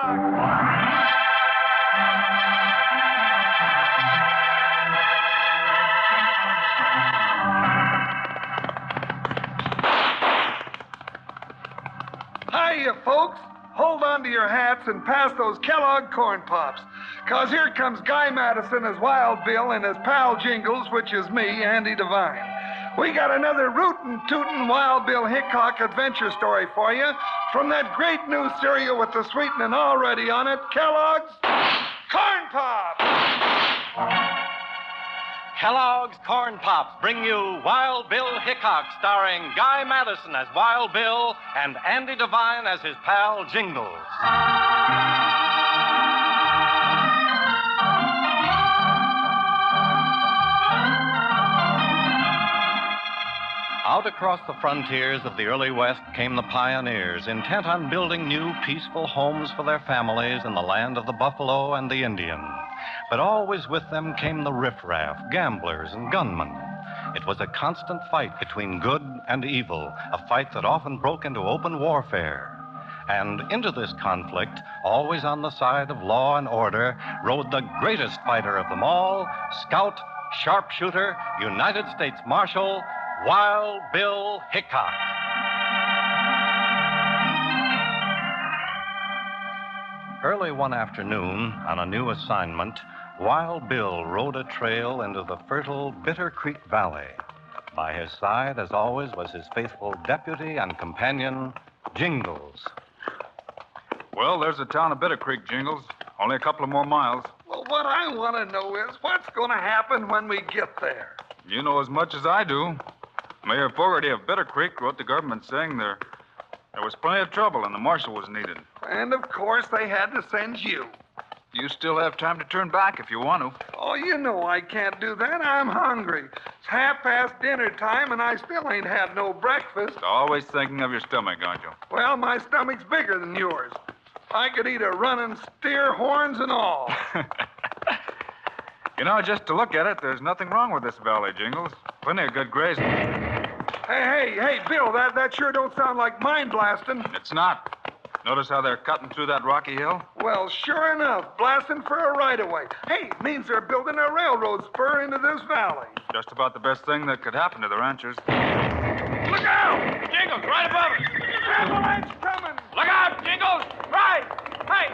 Hickok! Hiya, folks. Hold on to your hats and pass those Kellogg Corn Pops. 'Cause here comes Guy Madison as Wild Bill and his pal Jingles, which is me, Andy Devine. We got another rootin' tootin' Wild Bill Hickok adventure story for you from that great new cereal with the sweetening already on it, Kellogg's Corn Pops. Kellogg's Corn Pops bring you Wild Bill Hickok, starring Guy Madison as Wild Bill and Andy Devine as his pal Jingles. Out across the frontiers of the early West came the pioneers, intent on building new, peaceful homes for their families in the land of the buffalo and the Indian. But always with them came the riffraff, gamblers, and gunmen. It was a constant fight between good and evil, a fight that often broke into open warfare. And into this conflict, always on the side of law and order, rode the greatest fighter of them all, scout, sharpshooter, United States Marshal, Wild Bill Hickok. Early one afternoon, on a new assignment, Wild Bill rode a trail into the fertile Bitter Creek Valley. By his side, as always, was his faithful deputy and companion, Jingles. Well, there's the town of Bitter Creek, Jingles. Only a couple of more miles. Well, what I want to know is what's going to happen when we get there. You know as much as I do. Mayor Fogarty of Bitter Creek wrote the government saying there was plenty of trouble and the marshal was needed. And, of course, they had to send you. You still have time to turn back if you want to. Oh, you know I can't do that. I'm hungry. It's half past dinner time, and I still ain't had no breakfast. Always thinking of your stomach, aren't you? Well, my stomach's bigger than yours. I could eat a running steer, horns and all. You know, just to look at it, there's nothing wrong with this valley, Jingles. Plenty of good grazing. Hey, Bill, that sure don't sound like mine blasting. It's not. Notice how they're cutting through that rocky hill? Well, sure enough, blasting for a right-of-way. Hey, it means they're building a railroad spur into this valley. Just about the best thing that could happen to the ranchers. Look out! Jingles, right above us! Avalanche coming! Look out, Jingles! Right! Hey!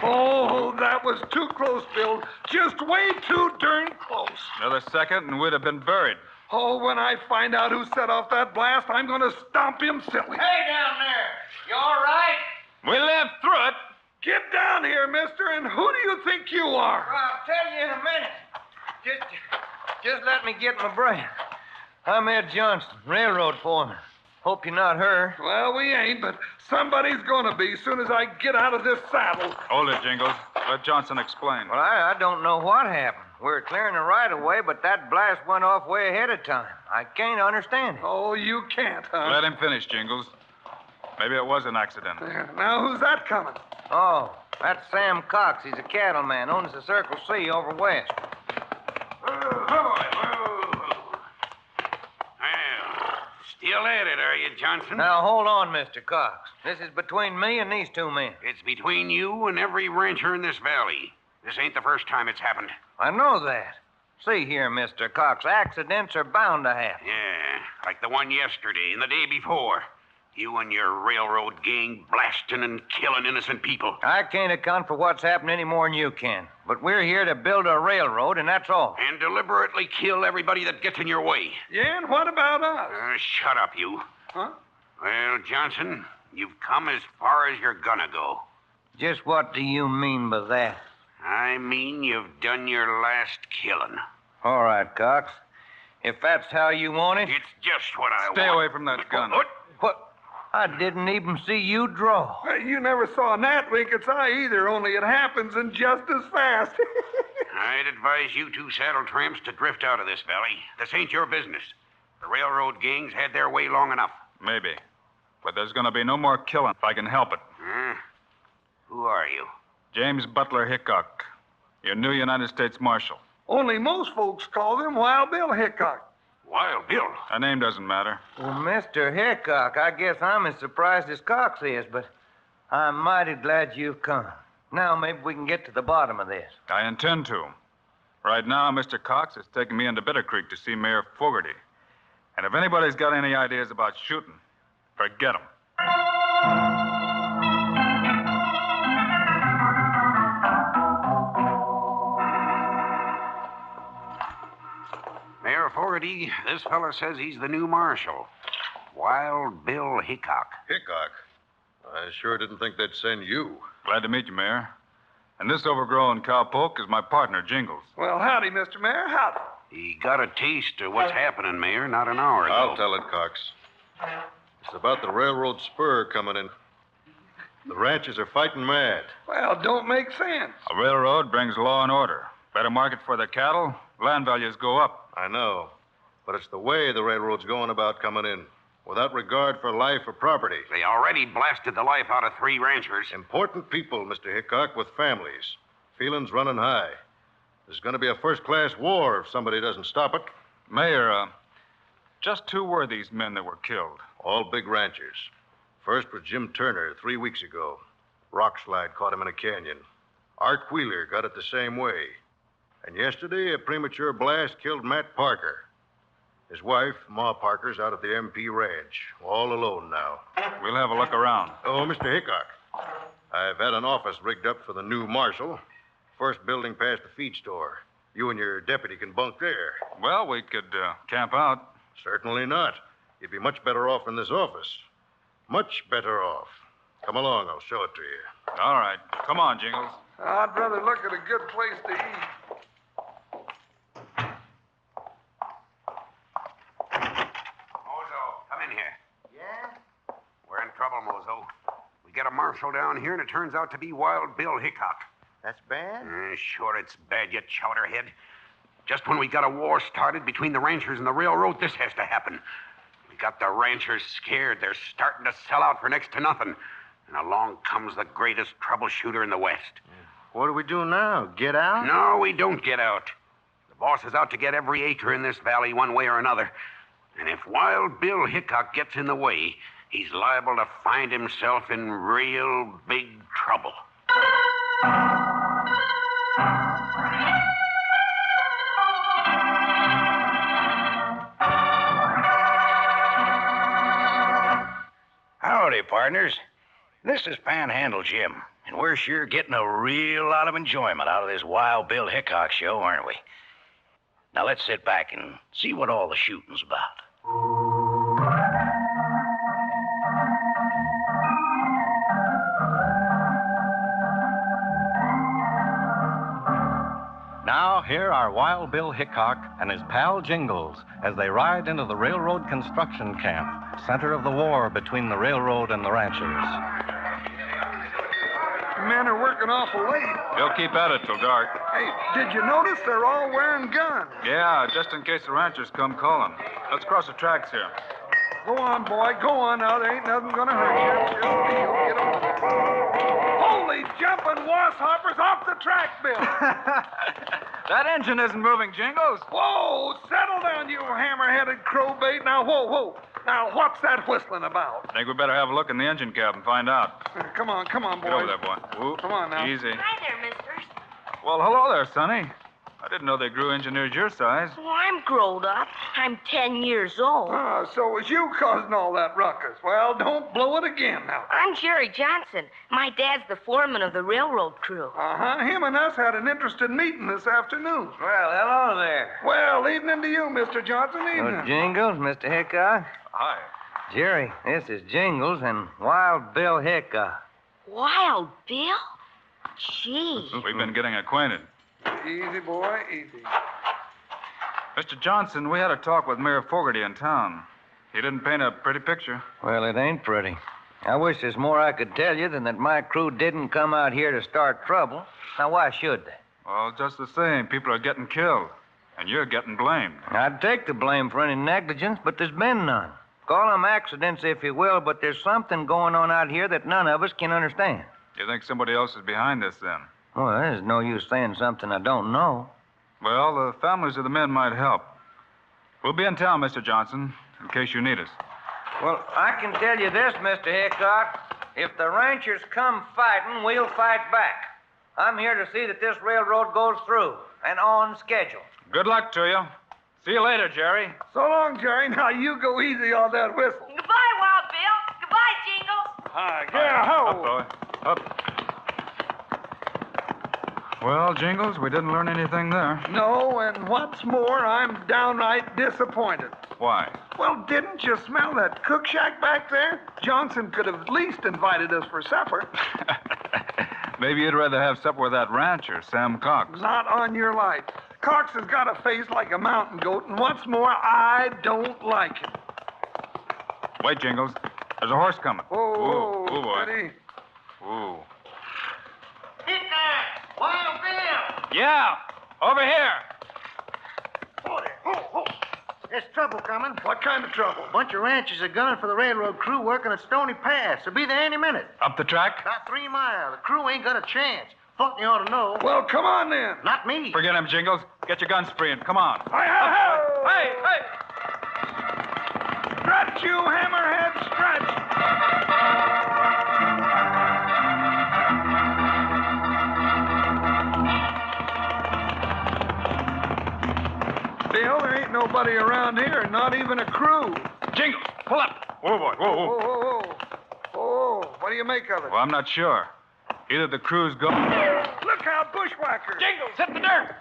Oh, that was too close, Bill. Just way too darn close. Another second and we'd have been buried. Oh, when I find out who set off that blast, I'm going to stomp him silly. Hey, down there. You all right? We lived through it. Get down here, mister, and who do you think you are? Well, I'll tell you in a minute. Just let me get my breath. I'm Ed Johnson, railroad foreman. Hope you're not her. Well, we ain't, but somebody's going to be as soon as I get out of this saddle. Hold it, Jingles. Let Johnson explain. Well, I don't know what happened. We were clearing the right-of-way, but that blast went off way ahead of time. I can't understand it. Oh, you can't, huh? Let him finish, Jingles. Maybe it was an accident. Now, who's that coming? Oh, that's Sam Cox. He's a cattleman, owns the Circle C over west. Still at it, are you, Johnson? Now, hold on, Mr. Cox. This is between me and these two men. It's between you and every rancher in this valley. This ain't the first time it's happened. I know that. See here, Mr. Cox, accidents are bound to happen. Yeah, like the one yesterday and the day before. You and your railroad gang blasting and killing innocent people. I can't account for what's happened any more than you can. But we're here to build a railroad, and that's all. And deliberately kill everybody that gets in your way. Yeah, and what about us? Shut up, you. Huh? Well, Johnson, you've come as far as you're gonna go. Just what do you mean by that? I mean you've done your last killing. All right, Cox. If that's how you want it. It's just what I want. Stay away from that gun. What? I didn't even see you draw. Hey, you never saw Nat wink its eye either, only it happens and just as fast. I'd advise you two saddle tramps to drift out of this valley. This ain't your business. The railroad gangs had their way long enough. Maybe. But there's going to be no more killing if I can help it. Who are you? James Butler Hickok, your new United States Marshal. Only most folks call him Wild Bill Hickok. Wild Bill. Our name doesn't matter. Well, Mr. Hickok, I guess I'm as surprised as Cox is, but I'm mighty glad you've come. Now maybe we can get to the bottom of this. I intend to. Right now, Mr. Cox is taking me into Bitter Creek to see Mayor Fogarty. And if anybody's got any ideas about shooting, forget 'em. Mayor Fogarty, this fella says he's the new marshal. Wild Bill Hickok. Hickok? I sure didn't think they'd send you. Glad to meet you, Mayor. And this overgrown cowpoke is my partner, Jingles. Well, howdy, Mr. Mayor. Howdy. He got a taste of what's happening, Mayor, not an hour ago. I'll tell it, Cox. It's about the railroad spur coming in. The ranchers are fighting mad. Well, don't make sense. A railroad brings law and order. Better market for their cattle, land values go up. I know. But it's the way the railroad's going about coming in, without regard for life or property. They already blasted the life out of 3 ranchers. Important people, Mr. Hickok, with families. Feelings running high. There's going to be a first-class war if somebody doesn't stop it. Mayor, just who were these men that were killed? All big ranchers. First was Jim Turner 3 weeks ago. Rockslide caught him in a canyon. Art Wheeler got it the same way. And yesterday, a premature blast killed Matt Parker. His wife, Ma Parker's out at the MP ranch, all alone now. We'll have a look around. Oh, Mr. Hickok, I've had an office rigged up for the new marshal. First building past the feed store. You and your deputy can bunk there. Well, we could camp out. Certainly not. You'd be much better off in this office. Much better off. Come along, I'll show it to you. All right. Come on, Jingles. I'd rather look at a good place to eat. Mozo, come in here. Yeah? We're in trouble, Mozo. We get a marshal down here, and it turns out to be Wild Bill Hickok. That's bad? Sure, it's bad, you chowderhead. Just when we got a war started between the ranchers and the railroad, this has to happen. We got the ranchers scared. They're starting to sell out for next to nothing. And along comes the greatest troubleshooter in the West. What do we do now? Get out? No, we don't get out. The boss is out to get every acre in this valley one way or another. And if Wild Bill Hickok gets in the way, he's liable to find himself in real big trouble. Howdy, partners. This is Panhandle Jim, and we're sure getting a real lot of enjoyment out of this Wild Bill Hickok show, aren't we? Now let's sit back and see what all the shooting's about. Now, here are Wild Bill Hickok and his pal Jingles as they ride into the railroad construction camp, center of the war between the railroad and the ranchers. Men are working awful late. They'll keep at it till dark. Hey, did you notice they're all wearing guns? Yeah, just in case the ranchers come calling. Let's cross the tracks here. Go on, boy. Go on now. There ain't nothing gonna hurt you. Just feel. Get on. Holy jumping wasshoppers off the track, Bill. That engine isn't moving, Jingles. Whoa! Settle down, you hammer-headed crowbait. Now, whoa. Now, what's that whistling about? Think we better have a look in the engine cab and find out. Come on, boys. Get over there, boy. Whoop. Come on now. Easy. Hi there, misters. Well, hello there, Sonny. I didn't know they grew engineers your size. Well, I'm grown up. I'm 10 years old. Ah, so it was you causing all that ruckus. Well, don't blow it again now. I'm Jerry Johnson. My dad's the foreman of the railroad crew. Uh-huh. Him and us had an interesting meeting this afternoon. Well, hello there. Well, evening to you, Mr. Johnson. Evening. Jingles, Mr. Hickok. Hi. Jerry, this is Jingles and Wild Bill Hickok. Wild Bill? Gee. We've been getting acquainted. Easy, boy, easy. Mr. Johnson, we had a talk with Mayor Fogarty in town. He didn't paint a pretty picture. Well, it ain't pretty. I wish there's more I could tell you than that my crew didn't come out here to start trouble. Now, why should they? Well, just the same, people are getting killed. And you're getting blamed. I'd take the blame for any negligence, but there's been none. Call them accidents if you will, but there's something going on out here that none of us can understand. You think somebody else is behind this, then? Well, there's no use saying something I don't know. Well, the families of the men might help. We'll be in town, Mr. Johnson, in case you need us. Well, I can tell you this, Mr. Hickok. If the ranchers come fighting, we'll fight back. I'm here to see that this railroad goes through and on schedule. Good luck to you. See you later, Jerry. So long, Jerry. Now you go easy on that whistle. Goodbye, Wild Bill. Goodbye, Jingles. Up, boy. Up. Well, Jingles, we didn't learn anything there. No, and what's more, I'm downright disappointed. Why? Well, didn't you smell that cook shack back there? Johnson could have at least invited us for supper. Maybe you'd rather have supper with that rancher, Sam Cox. Not on your life. Cox has got a face like a mountain goat, and what's more, I don't like him. Wait, Jingles. There's a horse coming. Oh, ooh, boy. Steady. Ooh. Hickok! Wild Bill! Yeah, over here. There's trouble coming. What kind of trouble? A bunch of ranchers are gunning for the railroad crew working at Stony Pass. They'll be there any minute. Up the track? About 3 miles. The crew ain't got a chance. Thought you ought to know. Well, come on then. Not me. Forget him, Jingles. Get your guns free and come on. Hey! Hey! Stretch, you hammerhead, stretch! Bill, there ain't nobody around here, not even a crew. Jingles, pull up. Whoa, boy. Whoa, whoa. Oh, oh, what do you make of it? Well, I'm not sure. Either the crew's gone. Look out, bushwhackers! Jingles, hit the dirt.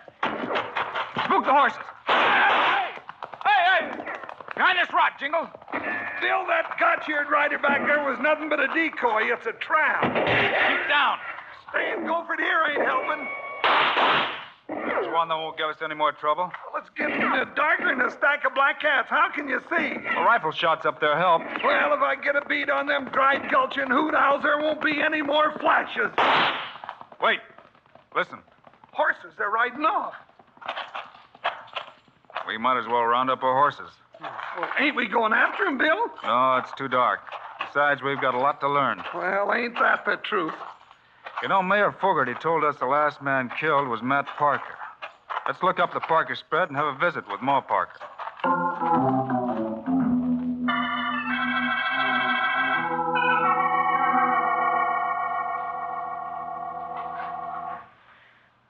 Spook the horses. Hey! Behind this rock, Jingles. Bill, that gotch-eared rider back there was nothing but a decoy. It's a trap. Keep down. Staying Gopher here ain't helping. There's one that won't give us any more trouble. Well, it's getting darker than a stack of black cats. How can you see? The rifle shots up there help. Well, if I get a bead on them dried gulch and hoot owls, there won't be any more flashes. Wait. Listen. Horses, they're riding off. We might as well round up our horses. Well, ain't we going after him, Bill? No, it's too dark. Besides, we've got a lot to learn. Well, ain't that the truth? You know, Mayor Fogarty told us the last man killed was Matt Parker. Let's look up the Parker spread and have a visit with Ma Parker.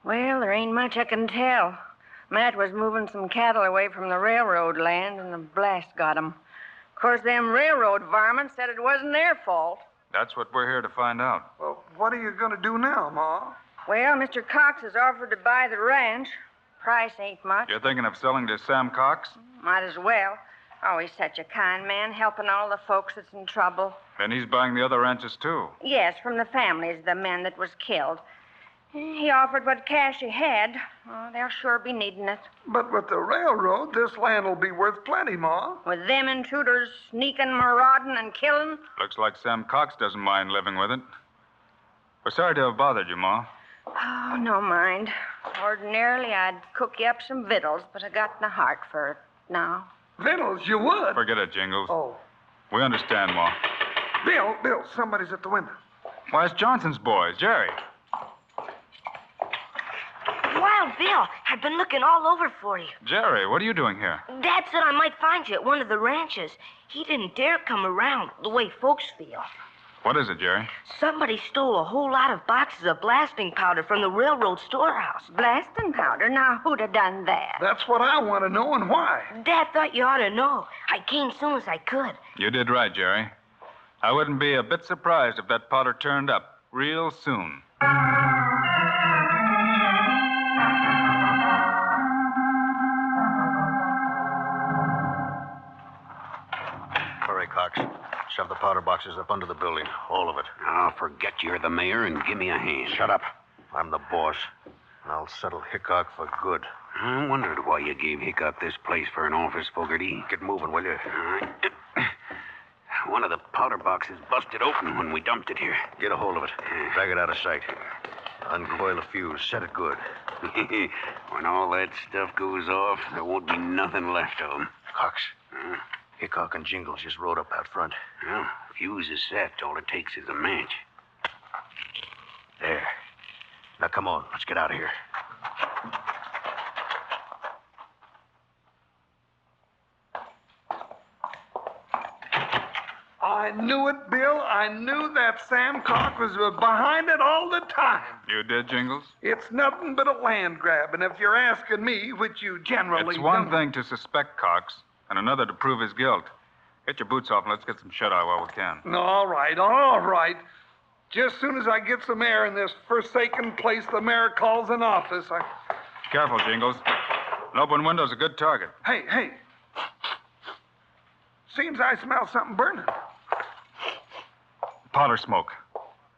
Well, there ain't much I can tell. Matt was moving some cattle away from the railroad land, and the blast got 'em. Of course, them railroad varmints said it wasn't their fault. That's what we're here to find out. Well, what are you going to do now, Ma? Well, Mr. Cox has offered to buy the ranch. Price ain't much. You're thinking of selling to Sam Cox? Might as well. Always such a kind man, helping all the folks that's in trouble. Then he's buying the other ranches, too. Yes, from the families of the men that was killed. He offered what cash he had. Oh, they'll sure be needing it. But with the railroad, this land will be worth plenty, Ma. With them intruders sneaking, marauding, and killing. Looks like Sam Cox doesn't mind living with it. We're sorry to have bothered you, Ma. Oh, no mind. Ordinarily, I'd cook you up some victuals, but I got no heart for it now. Victuals, you would? Forget it, Jingles. Oh. We understand, Ma. Bill, somebody's at the window. Why, it's Johnson's boys, Jerry. Wild Bill, I've been looking all over for you. Jerry, what are you doing here? Dad said I might find you at one of the ranches. He didn't dare come around the way folks feel. What is it, Jerry? Somebody stole a whole lot of boxes of blasting powder from the railroad storehouse. Blasting powder? Now, who'd have done that? That's what I want to know and why. Dad thought you ought to know. I came soon as I could. You did right, Jerry. I wouldn't be a bit surprised if that powder turned up real soon. Hurry, Cox. Shove the powder boxes up under the building. All of it. Now, forget you're the mayor and give me a hand. Shut up. I'm the boss. And I'll settle Hickok for good. I wondered why you gave Hickok this place for an office, Fogarty. Get moving, will you? One of the powder boxes busted open when we dumped it here. Get a hold of it. Drag it out of sight. Uncoil the fuse. Set it good. When all that stuff goes off, there won't be nothing left of them. Cox. Hickok and Jingles just rode up out front. Well, fuse is set. All it takes is a match. Now, come on. Let's get out of here. I knew it, Bill. I knew that Sam Cock was behind it all the time. You did, Jingles? It's nothing but a land grab, and if you're asking me, which you generally It's one don't- thing to suspect Cox, and another to prove his guilt. Get your boots off and let's get some shut-eye while we can. All right, all right. Just soon as I get some air in this forsaken place the mayor calls an office, Careful, Jingles. An open window's a good target. Hey. Seems I smell something burning. Powder smoke.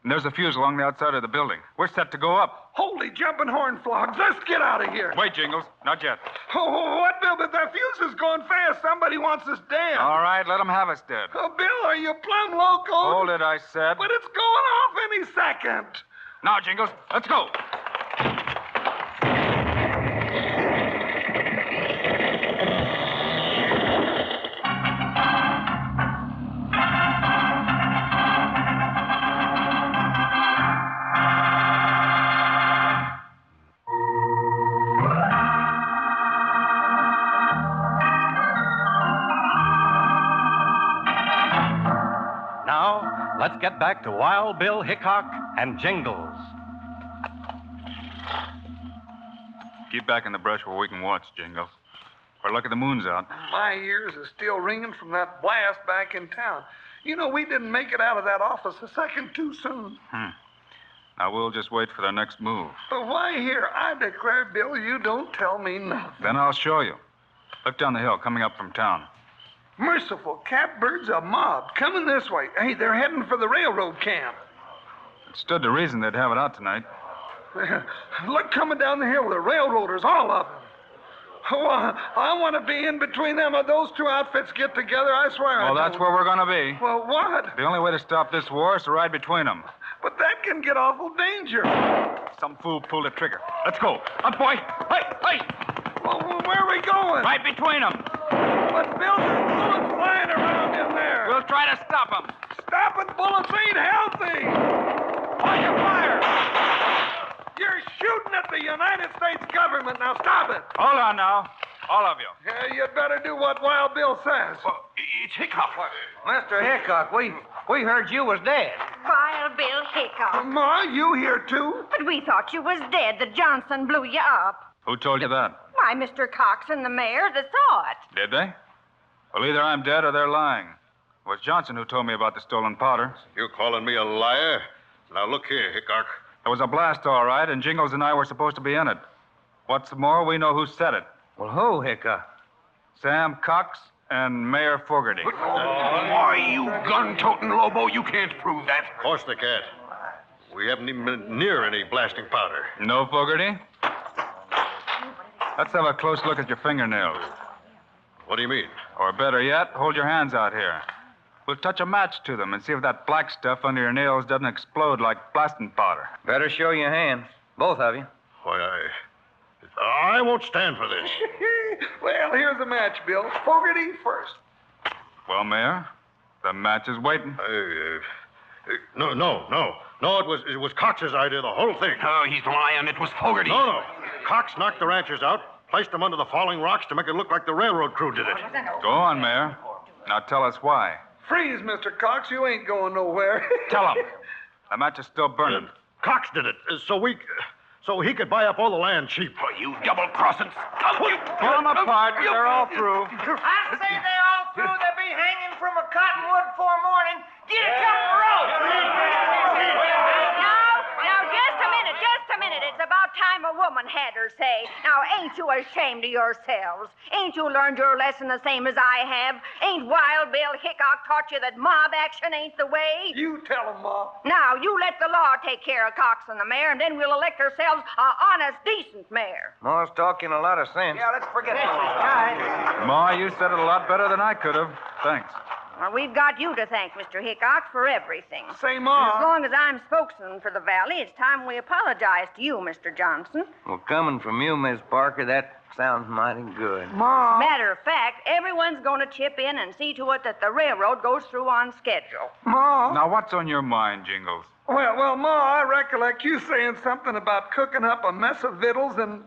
And there's a fuse along the outside of the building. We're set to go up. Holy jumping horn flogs. Let's get out of here. Wait, Jingles. Not yet. Oh, what, Bill? But that fuse is going fast. Somebody wants us dead. All right, let them have us dead. Oh, Bill, are you plumb loco? Hold it, I said. But it's going off any second. Now, Jingles, let's go. Now, let's get back to Wild Bill Hickok and Jingles. Keep back in the brush where we can watch, Jingles. We're lucky the moon's out. My ears are still ringing from that blast back in town. You know, we didn't make it out of that office a second too soon. Now, we'll just wait for their next move. But why here? I declare, Bill, you don't tell me nothing. Then I'll show you. Look down the hill, coming up from town. Merciful catbirds, a mob coming this way. Hey, they're heading for the railroad camp. It stood to reason they'd have it out tonight. Look, coming down the hill, the railroaders, all of them. Oh, I want to be in between them. Those two outfits get together, I swear. Well, that's where we're going to be. Well, what? The only way to stop this war is to ride between them. But that can get awful dangerous. Some fool pulled a trigger. Let's go. Up, boy. Hey! Well, where are we going? Right between them. But Bill, there's bullets flying around in there. We'll try to stop them. Stopping bullets ain't healthy. On your fire! You're shooting at the United States government. Now stop it. Hold on now. All of you. Yeah, you'd better do what Wild Bill says. It's Hickok. Mr. Hickok, we heard you was dead. Wild Bill Hickok. Ma, you here too? But we thought you was dead. The Johnson blew you up. Who told you that? Why, Mr. Cox and the mayor that saw it. Did they? Well, either I'm dead or they're lying. It was Johnson who told me about the stolen powder. You calling me a liar? Now, look here, Hickok. There was a blast, all right, and Jingles and I were supposed to be in it. What's more, we know who said it. Well, who, Hickok? Sam Cox and Mayor Fogarty. Why, you gun-toting Lobo, you can't prove that. Of course they can't. We haven't even been near any blasting powder. No, Fogarty? Let's have a close look at your fingernails. What do you mean? Or better yet, hold your hands out here. We'll touch a match to them and see if that black stuff under your nails doesn't explode like blasting powder. Better show your hands, both of you. Why, I won't stand for this. Well, here's the match, Bill. Fogarty first. Well, Mayor, the match is waiting. No, it was Cox's idea, the whole thing. Oh, he's lying. It was Fogarty. No. Cox knocked the ranchers out, placed them under the falling rocks to make it look like the railroad crew did it. Go on, Mayor. Now tell us why. Freeze, Mr. Cox. You ain't going nowhere. Tell them. The match is still burning. Cox did it, so he could buy up all the land cheap. Oh, you double-crossing skunk. Pull them apart. They're all through. I say they're all through. They'll be hanging from a cottonwood before morning. Get a couple ropes. Now, just a minute. It's about time a woman had her say. Now, ain't you ashamed of yourselves? Ain't you learned your lesson the same as I have? Ain't Wild Bill Hickok taught you that mob action ain't the way? You tell him, Ma. Now, you let the law take care of Cox and the mayor, and then we'll elect ourselves an honest, decent mayor. Ma's talking a lot of sense. Yeah, let's forget this. Guys. Ma, you said it a lot better than I could have. Thanks. Well, we've got you to thank, Mr. Hickok, for everything. Say, As Ma. long as I'm spokesman for the valley, it's time we apologize to you, Mr. Johnson. Well, coming from you, Miss Parker, that sounds mighty good. Ma. Matter of fact, everyone's going to chip in and see to it that the railroad goes through on schedule. Ma. Now, what's on your mind, Jingles? Well, Ma, I recollect you saying something about cooking up a mess of victuals, and,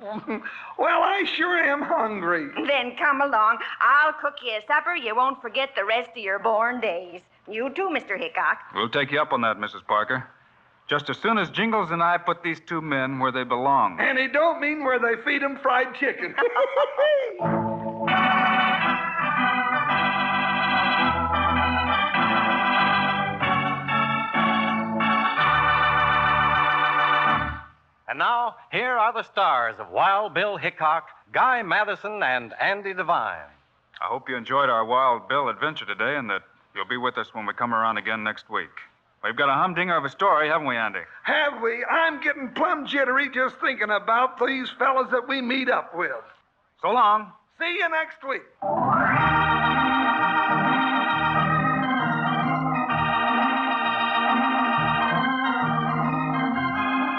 well, I sure am hungry. Then come along. I'll cook you a supper you won't forget the rest of your born days. You too, Mr. Hickok. We'll take you up on that, Mrs. Parker. Just as soon as Jingles and I put these two men where they belong. And he don't mean where they feed 'em fried chicken. And now, here are the stars of Wild Bill Hickok, Guy Madison, and Andy Devine. I hope you enjoyed our Wild Bill adventure today and that you'll be with us when we come around again next week. We've got a humdinger of a story, haven't we, Andy? Have we? I'm getting plumb jittery just thinking about these fellas that we meet up with. So long. See you next week.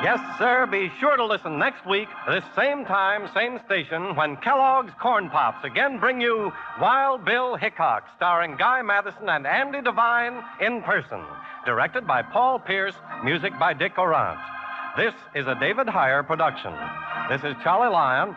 Yes, sir, be sure to listen next week, this same time, same station, when Kellogg's Corn Pops again bring you Wild Bill Hickok, starring Guy Madison and Andy Devine in person. Directed by Paul Pierce, music by Dick Orant. This is a David Heyer production. This is Charlie Lyon.